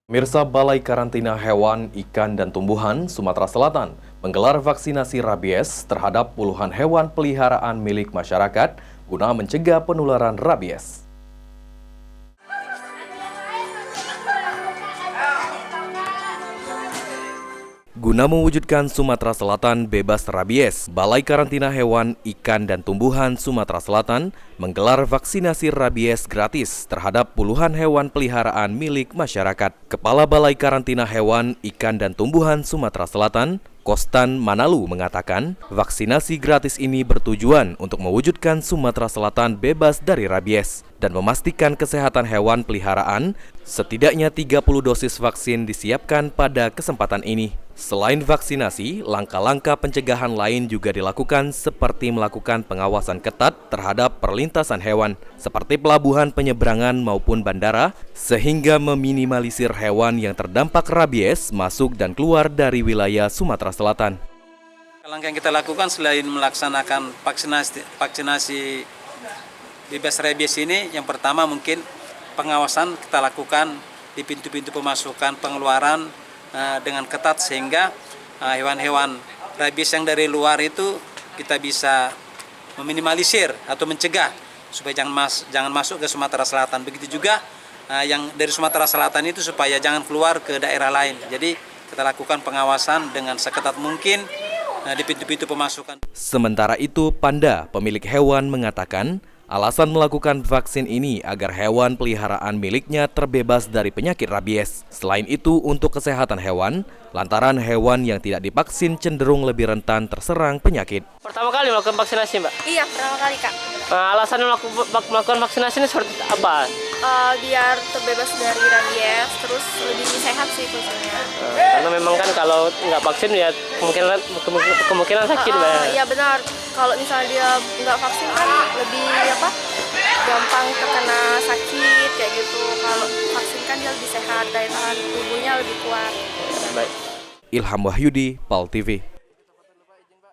Mirsa Balai Karantina Hewan, Ikan, dan Tumbuhan Sumatera Selatan menggelar vaksinasi rabies terhadap puluhan hewan peliharaan milik masyarakat guna mencegah penularan rabies. Guna mewujudkan Sumatera Selatan bebas rabies, Balai Karantina Hewan, Ikan, dan Tumbuhan Sumatera Selatan menggelar vaksinasi rabies gratis terhadap puluhan hewan peliharaan milik masyarakat. Kepala Balai Karantina Hewan, Ikan, dan Tumbuhan Sumatera Selatan, Kostan Manalu, mengatakan vaksinasi gratis ini bertujuan untuk mewujudkan Sumatera Selatan bebas dari rabies dan memastikan kesehatan hewan peliharaan. Setidaknya 30 dosis vaksin disiapkan pada kesempatan ini. Selain vaksinasi, langkah-langkah pencegahan lain juga dilakukan seperti melakukan pengawasan ketat terhadap perlintasan hewan, seperti pelabuhan penyeberangan maupun bandara, sehingga meminimalisir hewan yang terdampak rabies masuk dan keluar dari wilayah Sumatera Selatan. Langkah yang kita lakukan selain melaksanakan vaksinasi bebas rabies ini, yang pertama mungkin pengawasan kita lakukan di pintu-pintu pemasukan pengeluaran dengan ketat, sehingga hewan-hewan rabies yang dari luar itu kita bisa meminimalisir atau mencegah supaya jangan masuk ke Sumatera Selatan. Begitu juga yang dari Sumatera Selatan itu supaya jangan keluar ke daerah lain. Jadi kita lakukan pengawasan dengan seketat mungkin di pintu-pintu pemasukan. Sementara itu, Panda, pemilik hewan, mengatakan alasan melakukan vaksin ini agar hewan peliharaan miliknya terbebas dari penyakit rabies. Selain itu, untuk kesehatan hewan, lantaran hewan yang tidak divaksin cenderung lebih rentan terserang penyakit. Pertama kali melakukan vaksinasi, Mbak? Iya, pertama kali, Kak. Alasan melakukan vaksinasi ini seperti apa? Biar terbebas dari rabies, terus lebih sehat sih khususnya. Karena memang kan kalau nggak vaksin ya kemungkinan sakit, Mbak. Iya benar, kalau misalnya dia nggak vaksin kan lebih gampang terkena sakit kayak gitu. Kalau vaksin kan dia lebih sehat, daya tahan tubuhnya lebih kuat. Ilham Wahyudi, PAL TV.